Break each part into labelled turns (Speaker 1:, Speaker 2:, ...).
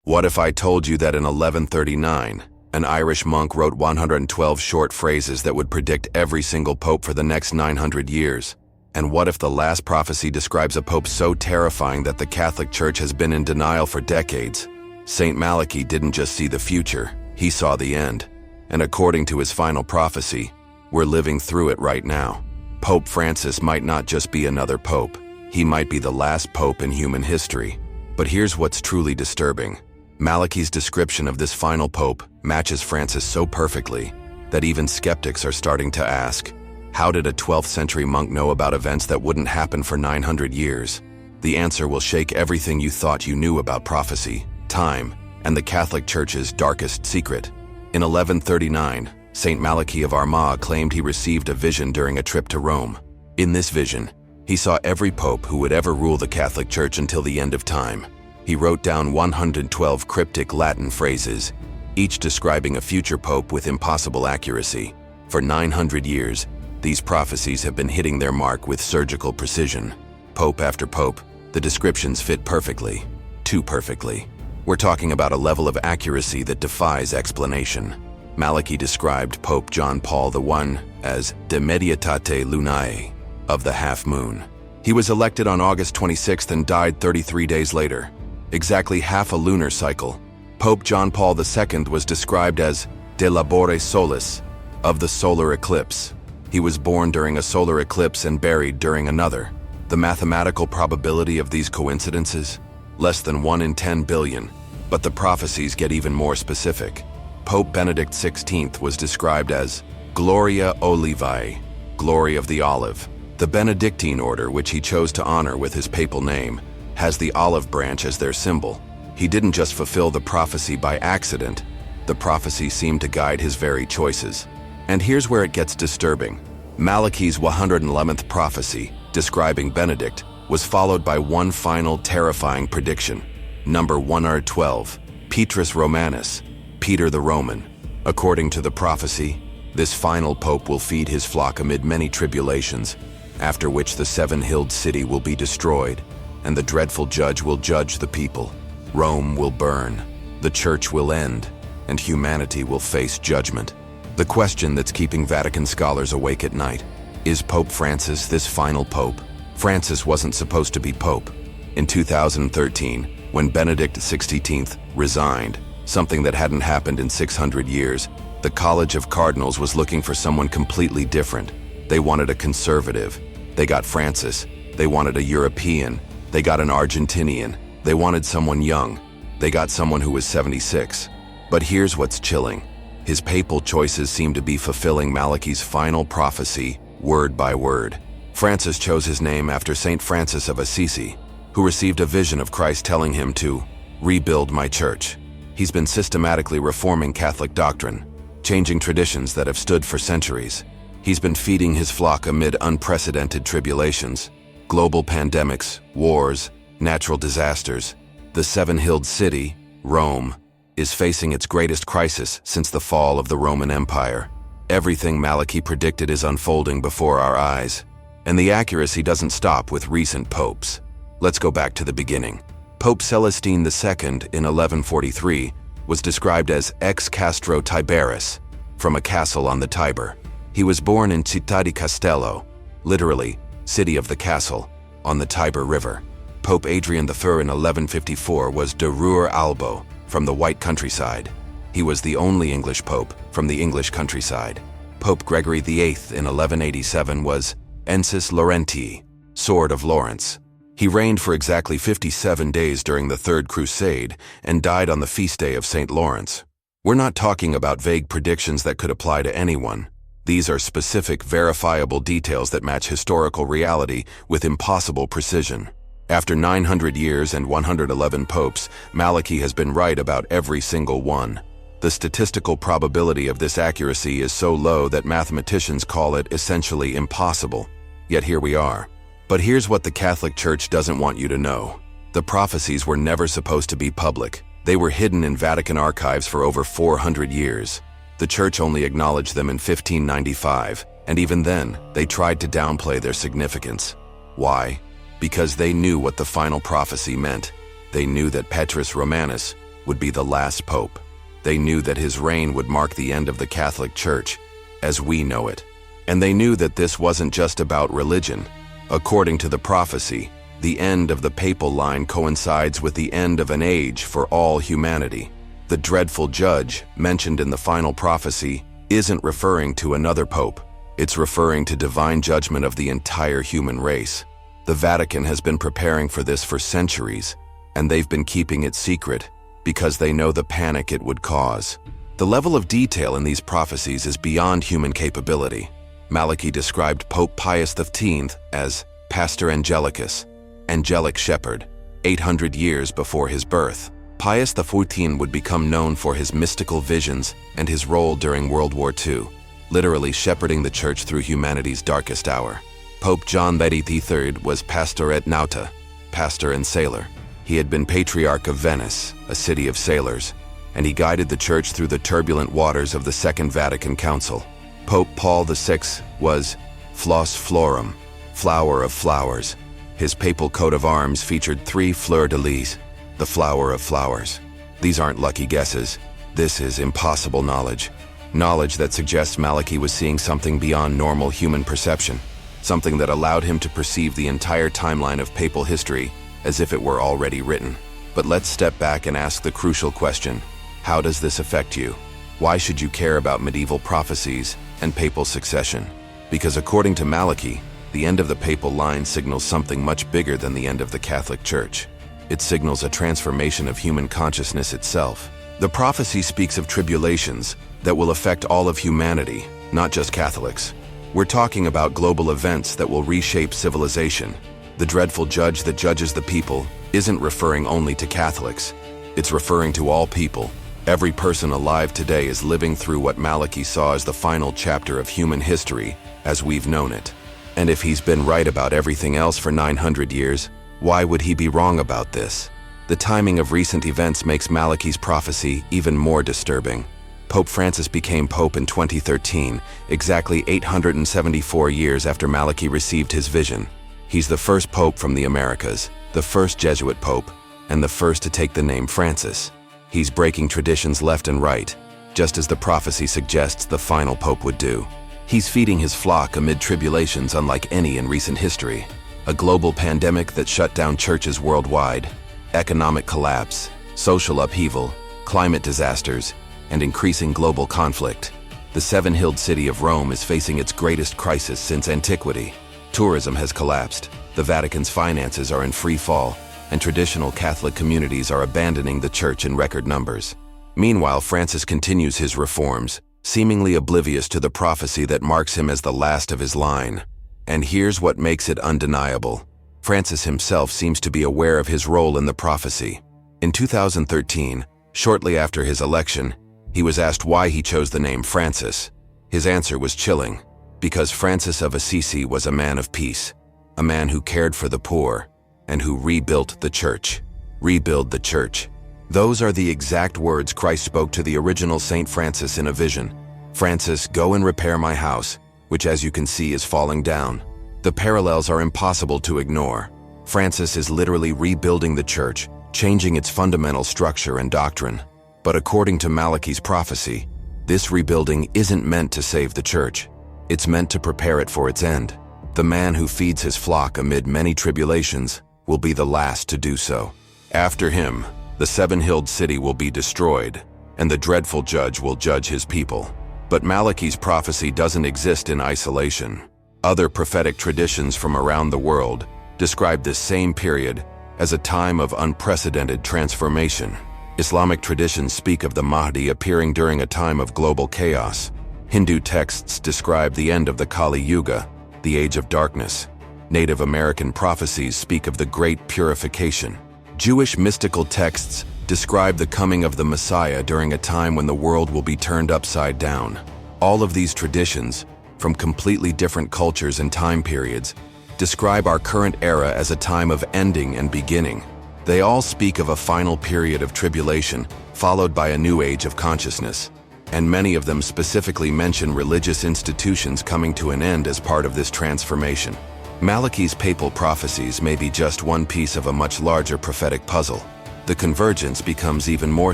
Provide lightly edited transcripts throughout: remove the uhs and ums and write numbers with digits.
Speaker 1: What if I told you that in 1139, an Irish monk wrote 112 short phrases that would predict every single pope for the next 900 years? And what if the last prophecy describes a pope so terrifying that the Catholic Church has been in denial for decades? Saint Malachy didn't just see the future, he saw the end. And according to his final prophecy, we're living through it right now. Pope Francis might not just be another pope, he might be the last pope in human history. But here's what's truly disturbing. Malachy's description of this final pope matches Francis so perfectly that even skeptics are starting to ask, how did a 12th century monk know about events that wouldn't happen for 900 years? The answer will shake everything you thought you knew about prophecy, time, and the Catholic Church's darkest secret. In 1139, Saint Malachy of Armagh claimed he received a vision during a trip to Rome. In this vision, he saw every pope who would ever rule the Catholic Church until the end of time. He wrote down 112 cryptic Latin phrases, each describing a future pope with impossible accuracy. For 900 years, these prophecies have been hitting their mark with surgical precision. Pope after pope, the descriptions fit perfectly. Too perfectly. We're talking about a level of accuracy that defies explanation. Malachy described Pope John Paul I as de medietate lunae, of the half moon. He was elected on August 26th and died 33 days later. Exactly half a lunar cycle. Pope John Paul II was described as de labore solis, of the solar eclipse. He was born during a solar eclipse and buried during another. The mathematical probability of these coincidences? Less than 1 in 10 billion. But the prophecies get even more specific. Pope Benedict XVI was described as Gloria Olivae, glory of the olive. The Benedictine order, which he chose to honor with his papal name, has the olive branch as their symbol. He didn't just fulfill the prophecy by accident. The prophecy seemed to guide his very choices. And here's where it gets disturbing. Malachy's 111th prophecy, describing Benedict, was followed by one final terrifying prediction. Number 112, Petrus Romanus, Peter the Roman. According to the prophecy, this final pope will feed his flock amid many tribulations, after which the seven-hilled city will be destroyed, and the dreadful judge will judge the people. Rome will burn, the church will end, and humanity will face judgment. The question that's keeping Vatican scholars awake at night, is Pope Francis this final pope? Francis wasn't supposed to be pope. In 2013, when Benedict XVI resigned, something that hadn't happened in 600 years, the College of Cardinals was looking for someone completely different. They wanted a conservative. They got Francis. They wanted a European. They got an Argentinian. They wanted someone young. They got someone who was 76. But here's what's chilling. His papal choices seem to be fulfilling Malachy's final prophecy, word by word. Francis chose his name after Saint Francis of Assisi, who received a vision of Christ telling him to rebuild my church. He's been systematically reforming Catholic doctrine, changing traditions that have stood for centuries. He's been feeding his flock amid unprecedented tribulations, global pandemics, wars, natural disasters. The seven-hilled city, Rome, is facing its greatest crisis since the fall of the Roman Empire. Everything Malachy predicted is unfolding before our eyes, and the accuracy doesn't stop with recent popes. Let's go back to the beginning. Pope Celestine II in 1143 was described as ex castro Tiberis, from a castle on the Tiber. He was born in Città di Castello, literally, city of the castle, on the Tiber River. Pope Adrian I in 1154 was de Ruhr Albo, from the white countryside. He was the only English pope from the English countryside. Pope Gregory VIII in 1187 was Ensis Laurentii, Sword of Lawrence. He reigned for exactly 57 days during the Third Crusade and died on the feast day of St. Lawrence. We're not talking about vague predictions that could apply to anyone. These are specific, verifiable details that match historical reality with impossible precision. After 900 years and 111 popes, Malachy has been right about every single one. The statistical probability of this accuracy is so low that mathematicians call it essentially impossible. Yet here we are. But here's what the Catholic Church doesn't want you to know. The prophecies were never supposed to be public. They were hidden in Vatican archives for over 400 years. The Church only acknowledged them in 1595, and even then, they tried to downplay their significance. Why? Because they knew what the final prophecy meant. They knew that Petrus Romanus would be the last pope. They knew that his reign would mark the end of the Catholic Church, as we know it. And they knew that this wasn't just about religion. According to the prophecy, the end of the papal line coincides with the end of an age for all humanity. The dreadful judge, mentioned in the final prophecy, isn't referring to another pope. It's referring to divine judgment of the entire human race. The Vatican has been preparing for this for centuries, and they've been keeping it secret because they know the panic it would cause. The level of detail in these prophecies is beyond human capability. Malachy described Pope Pius X as Pastor Angelicus, angelic shepherd, 800 years before his birth. Pius XIV would become known for his mystical visions and his role during World War II, literally shepherding the church through humanity's darkest hour. Pope John XXIII was Pastor et Nauta, pastor and sailor. He had been Patriarch of Venice, a city of sailors, and he guided the church through the turbulent waters of the Second Vatican Council. Pope Paul VI was Flos Florum, flower of flowers. His papal coat of arms featured 3 fleurs-de-lis, the flower of flowers. These aren't lucky guesses. This is impossible knowledge. Knowledge that suggests Malachy was seeing something beyond normal human perception, something that allowed him to perceive the entire timeline of papal history as if it were already written. But let's step back and ask the crucial question: how does this affect you? Why should you care about medieval prophecies and papal succession? Because according to Malachy, the end of the papal line signals something much bigger than the end of the Catholic Church. It signals a transformation of human consciousness itself. The prophecy speaks of tribulations that will affect all of humanity, not just Catholics. We're talking about global events that will reshape civilization. The dreadful judge that judges the people isn't referring only to Catholics. It's referring to all people. Every person alive today is living through what Malachy saw as the final chapter of human history as we've known it. And if he's been right about everything else for 900 years, why would he be wrong about this? The timing of recent events makes Malachy's prophecy even more disturbing. Pope Francis became pope in 2013, exactly 874 years after Malachy received his vision. He's the first pope from the Americas, the first Jesuit pope, and the first to take the name Francis. He's breaking traditions left and right, just as the prophecy suggests the final pope would do. He's feeding his flock amid tribulations unlike any in recent history. A global pandemic that shut down churches worldwide, economic collapse, social upheaval, climate disasters, and increasing global conflict. The seven-hilled city of Rome is facing its greatest crisis since antiquity. Tourism has collapsed, the Vatican's finances are in free fall, and traditional Catholic communities are abandoning the church in record numbers. Meanwhile, Francis continues his reforms, seemingly oblivious to the prophecy that marks him as the last of his line. And here's what makes it undeniable. Francis himself seems to be aware of his role in the prophecy. In 2013, shortly after his election, he was asked why he chose the name Francis. His answer was chilling: because Francis of Assisi was a man of peace, a man who cared for the poor, and who rebuilt the church. Rebuild the church. Those are the exact words Christ spoke to the original Saint Francis in a vision. Francis, go and repair my house, which as you can see is falling down. The parallels are impossible to ignore. Francis is literally rebuilding the church, changing its fundamental structure and doctrine. But according to Malachy's prophecy, this rebuilding isn't meant to save the church. It's meant to prepare it for its end. The man who feeds his flock amid many tribulations will be the last to do so. After him, the seven-hilled city will be destroyed, and the dreadful judge will judge his people. But Malachy's prophecy doesn't exist in isolation. Other prophetic traditions from around the world describe this same period as a time of unprecedented transformation. Islamic traditions speak of the Mahdi appearing during a time of global chaos. Hindu texts describe the end of the Kali Yuga, the age of darkness. Native American prophecies speak of the Great Purification. Jewish mystical texts describe the coming of the Messiah during a time when the world will be turned upside down. All of these traditions, from completely different cultures and time periods, describe our current era as a time of ending and beginning. They all speak of a final period of tribulation, followed by a new age of consciousness. And many of them specifically mention religious institutions coming to an end as part of this transformation. Malachy's papal prophecies may be just one piece of a much larger prophetic puzzle. The convergence becomes even more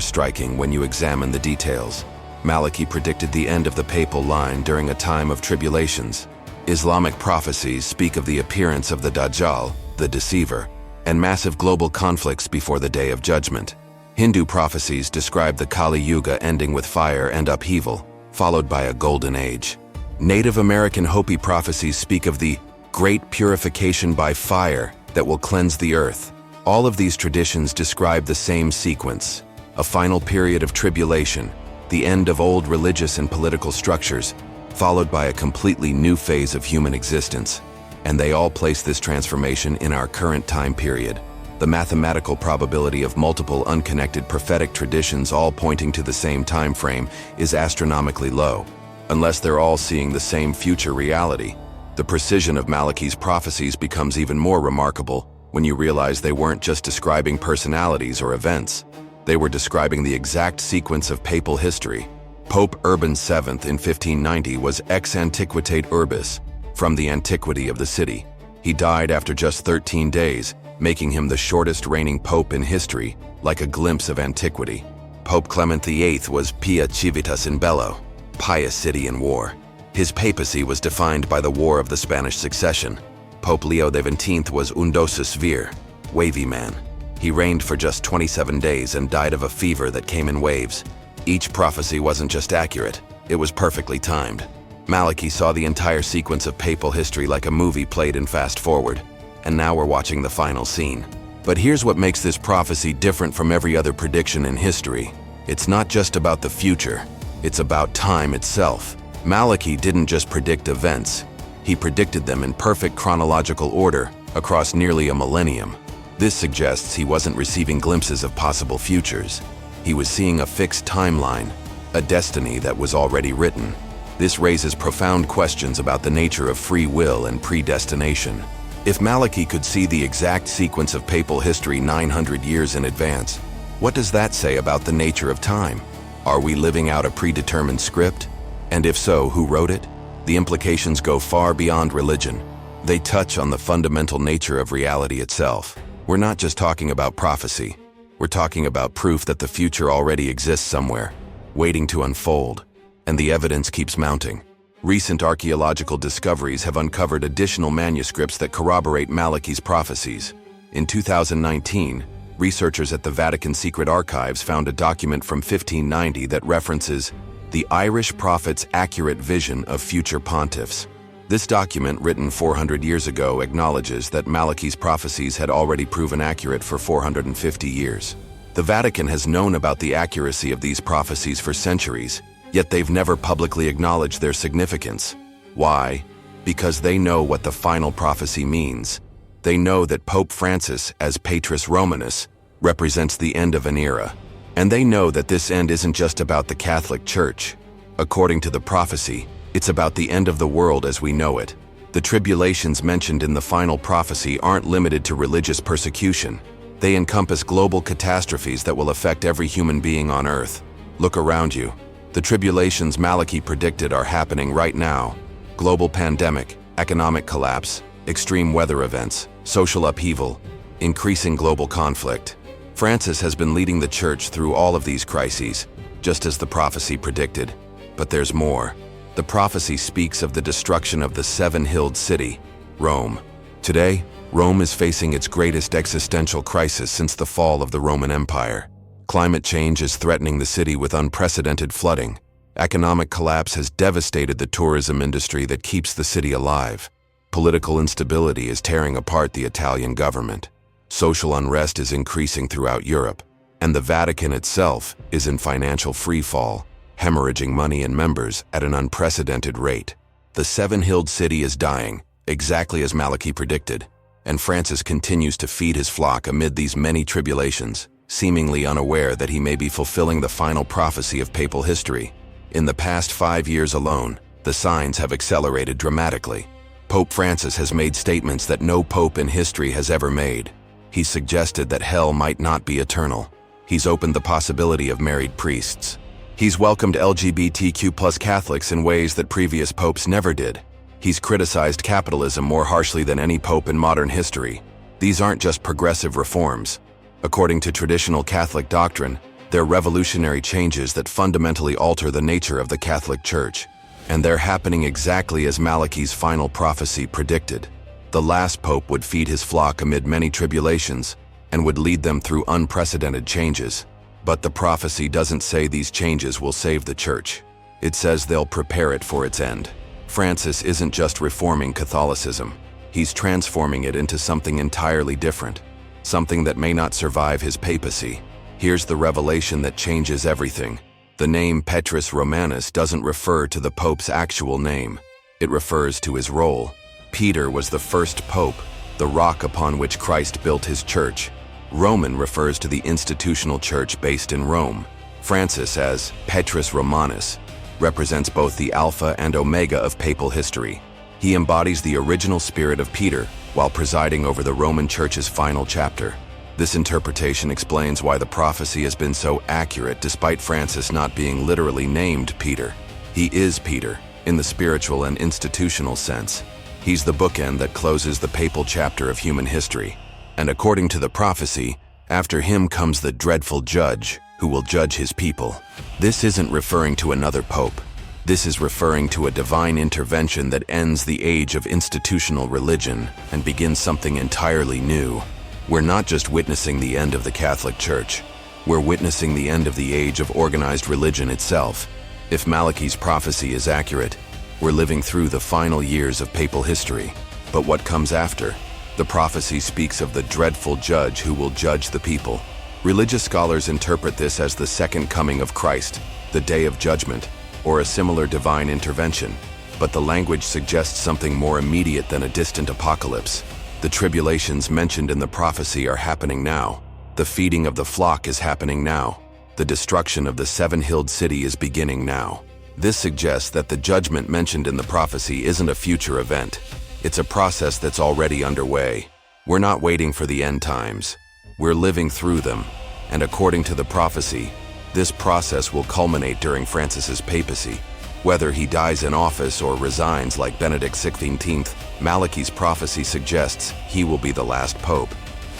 Speaker 1: striking when you examine the details. Malachy predicted the end of the papal line during a time of tribulations. Islamic prophecies speak of the appearance of the Dajjal, the deceiver, and massive global conflicts before the Day of Judgment. Hindu prophecies describe the Kali Yuga ending with fire and upheaval, followed by a golden age. Native American Hopi prophecies speak of the great purification by fire that will cleanse the earth. All of these traditions describe the same sequence: a final period of tribulation, the end of old religious and political structures, followed by a completely new phase of human existence. And they all place this transformation in our current time period. The mathematical probability of multiple unconnected prophetic traditions all pointing to the same time frame is astronomically low, unless they're all seeing the same future reality. The precision of Malachy's prophecies becomes even more remarkable when you realize they weren't just describing personalities or events. They were describing the exact sequence of papal history. Pope Urban VII in 1590 was ex antiquitate urbis, from the antiquity of the city. He died after just 13 days, making him the shortest reigning pope in history, like a glimpse of antiquity. Pope Clement VIII was pia civitas in bello, pious city in war. His papacy was defined by the War of the Spanish Succession. Pope Leo XIX was undosus vir, wavy man. He reigned for just 27 days and died of a fever that came in waves. Each prophecy wasn't just accurate, it was perfectly timed. Malachy saw the entire sequence of papal history like a movie played in fast forward, and now we're watching the final scene. But here's what makes this prophecy different from every other prediction in history. It's not just about the future, it's about time itself. Malachy didn't just predict events, he predicted them in perfect chronological order across nearly a millennium. This suggests he wasn't receiving glimpses of possible futures. He was seeing a fixed timeline, a destiny that was already written. This raises profound questions about the nature of free will and predestination. If Malachy could see the exact sequence of papal history 900 years in advance, what does that say about the nature of time? Are we living out a predetermined script? And if so, who wrote it? The implications go far beyond religion. They touch on the fundamental nature of reality itself. We're not just talking about prophecy. We're talking about proof that the future already exists somewhere, waiting to unfold. And the evidence keeps mounting. Recent archaeological discoveries have uncovered additional manuscripts that corroborate Malachy's prophecies. In 2019, researchers at the Vatican Secret Archives found a document from 1590 that references the Irish prophet's accurate vision of future pontiffs. This document, written 400 years ago, acknowledges that Malachy's prophecies had already proven accurate for 450 years. The Vatican has known about the accuracy of these prophecies for centuries, yet they've never publicly acknowledged their significance. Why? Because they know what the final prophecy means. They know that Pope Francis, as Petrus Romanus, represents the end of an era. And they know that this end isn't just about the Catholic Church. According to the prophecy, it's about the end of the world as we know it. The tribulations mentioned in the final prophecy aren't limited to religious persecution. They encompass global catastrophes that will affect every human being on earth. Look around you. The tribulations Malachy predicted are happening right now. Global pandemic, economic collapse, extreme weather events, social upheaval, increasing global conflict. Francis has been leading the Church through all of these crises, just as the prophecy predicted. But there's more. The prophecy speaks of the destruction of the seven-hilled city, Rome. Today, Rome is facing its greatest existential crisis since the fall of the Roman Empire. Climate change is threatening the city with unprecedented flooding. Economic collapse has devastated the tourism industry that keeps the city alive. Political instability is tearing apart the Italian government. Social unrest is increasing throughout Europe, and the Vatican itself is in financial freefall, hemorrhaging money and members at an unprecedented rate. The seven-hilled city is dying, exactly as Malachy predicted, and Francis continues to feed his flock amid these many tribulations, seemingly unaware that he may be fulfilling the final prophecy of papal history. In the past 5 years alone, the signs have accelerated dramatically. Pope Francis has made statements that no pope in history has ever made. He's suggested that hell might not be eternal. He's opened the possibility of married priests. He's welcomed LGBTQ+ Catholics in ways that previous popes never did. He's criticized capitalism more harshly than any pope in modern history. These aren't just progressive reforms. According to traditional Catholic doctrine, they're revolutionary changes that fundamentally alter the nature of the Catholic Church. And they're happening exactly as Malachy's final prophecy predicted. The last pope would feed his flock amid many tribulations and would lead them through unprecedented changes. But the prophecy doesn't say these changes will save the Church. It says they'll prepare it for its end. Francis isn't just reforming Catholicism. He's transforming it into something entirely different, something that may not survive his papacy. Here's the revelation that changes everything. The name Petrus Romanus doesn't refer to the Pope's actual name. It refers to his role. Peter was the first pope, the rock upon which Christ built his church. Roman refers to the institutional church based in Rome. Francis, as Petrus Romanus, represents both the Alpha and Omega of papal history. He embodies the original spirit of Peter while presiding over the Roman Church's final chapter. This interpretation explains why the prophecy has been so accurate despite Francis not being literally named Peter. He is Peter, in the spiritual and institutional sense. He's the bookend that closes the papal chapter of human history. And according to the prophecy, after him comes the dreadful judge, who will judge his people. This isn't referring to another pope. This is referring to a divine intervention that ends the age of institutional religion and begins something entirely new. We're not just witnessing the end of the Catholic Church. We're witnessing the end of the age of organized religion itself. If Malachy's prophecy is accurate, we're living through the final years of papal history. But what comes after? The prophecy speaks of the dreadful judge who will judge the people. Religious scholars interpret this as the second coming of Christ, the day of judgment, or a similar divine intervention. But the language suggests something more immediate than a distant apocalypse. The tribulations mentioned in the prophecy are happening now. The feeding of the flock is happening now. The destruction of the seven-hilled city is beginning now. This suggests that the judgment mentioned in the prophecy isn't a future event. It's a process that's already underway. We're not waiting for the end times. We're living through them. And according to the prophecy, this process will culminate during Francis's papacy. Whether he dies in office or resigns like Benedict XVI, Malachy's prophecy suggests he will be the last pope.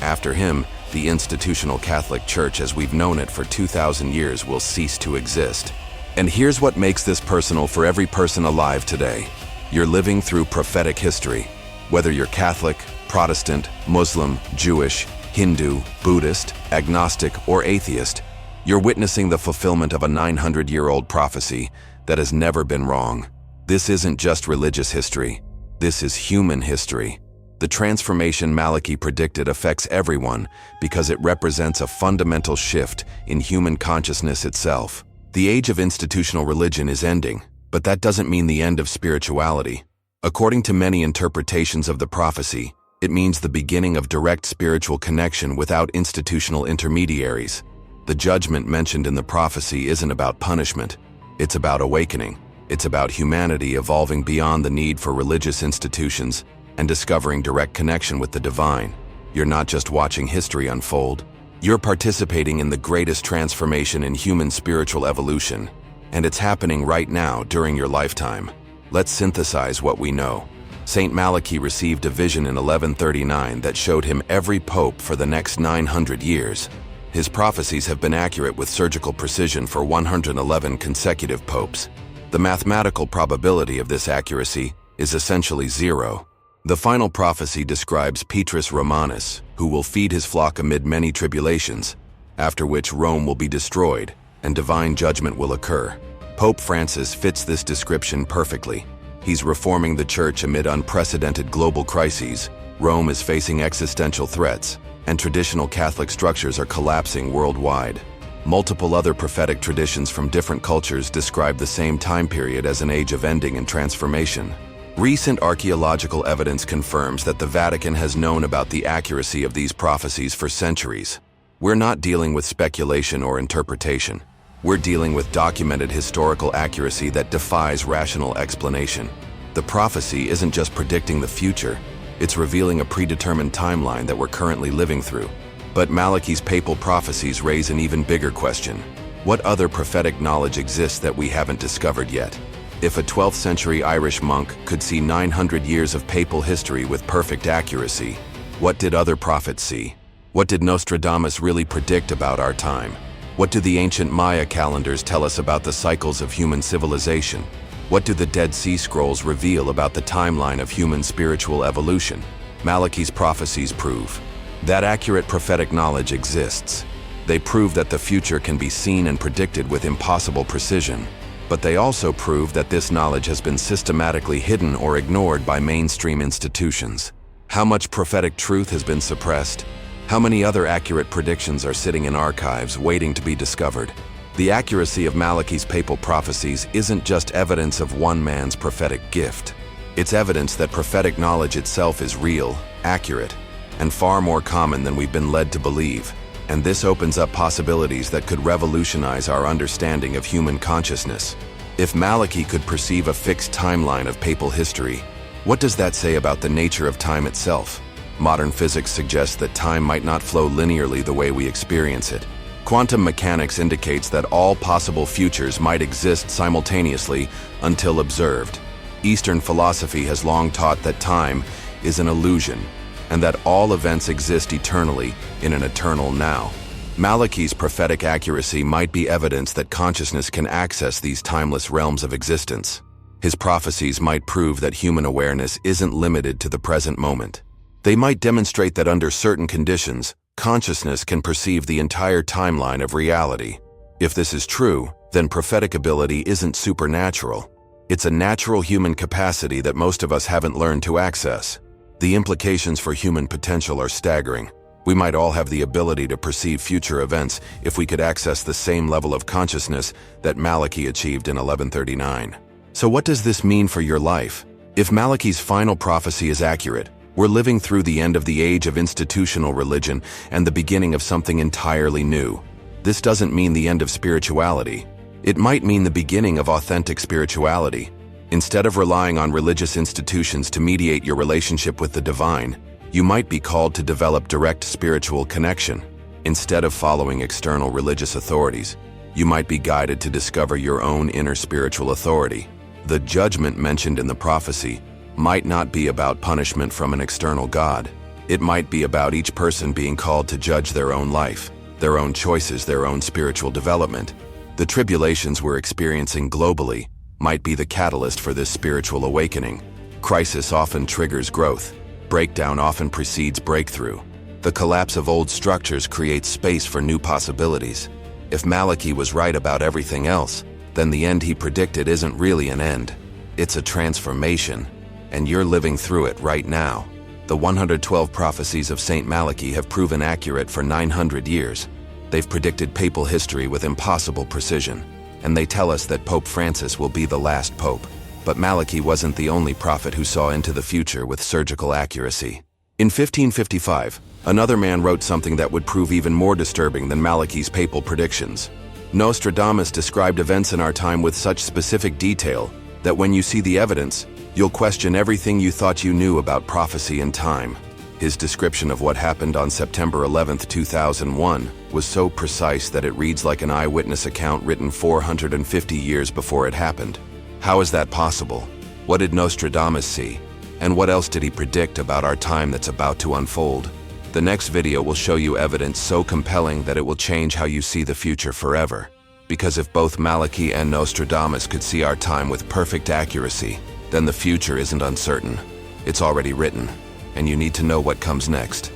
Speaker 1: After him, the institutional Catholic Church as we've known it for 2,000 years will cease to exist. And here's what makes this personal for every person alive today. You're living through prophetic history. Whether you're Catholic, Protestant, Muslim, Jewish, Hindu, Buddhist, agnostic, or atheist, you're witnessing the fulfillment of a 900-year-old prophecy that has never been wrong. This isn't just religious history. This is human history. The transformation Malachy predicted affects everyone because it represents a fundamental shift in human consciousness itself. The age of institutional religion is ending, but that doesn't mean the end of spirituality. According to many interpretations of the prophecy, it means the beginning of direct spiritual connection without institutional intermediaries. The judgment mentioned in the prophecy isn't about punishment. It's about awakening. It's about humanity evolving beyond the need for religious institutions and discovering direct connection with the divine. You're not just watching history unfold. You're participating in the greatest transformation in human spiritual evolution, and it's happening right now during your lifetime. Let's synthesize what we know. Saint Malachy received a vision in 1139 that showed him every pope for the next 900 years. His prophecies have been accurate with surgical precision for 111 consecutive popes. The mathematical probability of this accuracy is essentially zero. The final prophecy describes Petrus Romanus, who will feed his flock amid many tribulations, after which Rome will be destroyed and divine judgment will occur. Pope Francis fits this description perfectly. He's reforming the Church amid unprecedented global crises. Rome is facing existential threats, and traditional Catholic structures are collapsing worldwide. Multiple other prophetic traditions from different cultures describe the same time period as an age of ending and transformation. Recent archaeological evidence confirms that the Vatican has known about the accuracy of these prophecies for centuries. We're not dealing with speculation or interpretation. We're dealing with documented historical accuracy that defies rational explanation. The prophecy isn't just predicting the future, it's revealing a predetermined timeline that we're currently living through. But Malachy's papal prophecies raise an even bigger question. What other prophetic knowledge exists that we haven't discovered yet? If a 12th century Irish monk could see 900 years of papal history with perfect accuracy, what did other prophets see? What did Nostradamus really predict about our time? What do the ancient Maya calendars tell us about the cycles of human civilization? What do the Dead Sea Scrolls reveal about the timeline of human spiritual evolution? Malachy's prophecies prove that accurate prophetic knowledge exists. They prove that the future can be seen and predicted with impossible precision. But they also prove that this knowledge has been systematically hidden or ignored by mainstream institutions. How much prophetic truth has been suppressed? How many other accurate predictions are sitting in archives waiting to be discovered? The accuracy of Malachy's papal prophecies isn't just evidence of one man's prophetic gift. It's evidence that prophetic knowledge itself is real, accurate, and far more common than we've been led to believe. And this opens up possibilities that could revolutionize our understanding of human consciousness. If Malachy could perceive a fixed timeline of papal history, what does that say about the nature of time itself? Modern physics suggests that time might not flow linearly the way we experience it. Quantum mechanics indicates that all possible futures might exist simultaneously until observed. Eastern philosophy has long taught that time is an illusion, and that all events exist eternally in an eternal now. Malachy's prophetic accuracy might be evidence that consciousness can access these timeless realms of existence. His prophecies might prove that human awareness isn't limited to the present moment. They might demonstrate that under certain conditions, consciousness can perceive the entire timeline of reality. If this is true, then prophetic ability isn't supernatural. It's a natural human capacity that most of us haven't learned to access. The implications for human potential are staggering. We might all have the ability to perceive future events if we could access the same level of consciousness that Malachy achieved in 1139. So what does this mean for your life? If Malachy's final prophecy is accurate, we're living through the end of the age of institutional religion and the beginning of something entirely new. This doesn't mean the end of spirituality. It might mean the beginning of authentic spirituality. Instead of relying on religious institutions to mediate your relationship with the divine, you might be called to develop direct spiritual connection. Instead of following external religious authorities, you might be guided to discover your own inner spiritual authority. The judgment mentioned in the prophecy might not be about punishment from an external God. It might be about each person being called to judge their own life, their own choices, their own spiritual development. The tribulations we're experiencing globally might be the catalyst for this spiritual awakening. Crisis often triggers growth. Breakdown often precedes breakthrough. The collapse of old structures creates space for new possibilities. If Malachy was right about everything else, then the end he predicted isn't really an end. It's a transformation, and you're living through it right now. The 112 prophecies of Saint Malachy have proven accurate for 900 years. They've predicted papal history with impossible precision, and they tell us that Pope Francis will be the last pope. But Malachy wasn't the only prophet who saw into the future with surgical accuracy. In 1555, another man wrote something that would prove even more disturbing than Malachy's papal predictions. Nostradamus described events in our time with such specific detail that when you see the evidence, you'll question everything you thought you knew about prophecy and time. His description of what happened on September 11, 2001 was so precise that it reads like an eyewitness account written 450 years before it happened. How is that possible? What did Nostradamus see? And what else did he predict about our time that's about to unfold? The next video will show you evidence so compelling that it will change how you see the future forever. Because if both Malachy and Nostradamus could see our time with perfect accuracy, then the future isn't uncertain. It's already written, and you need to know what comes next.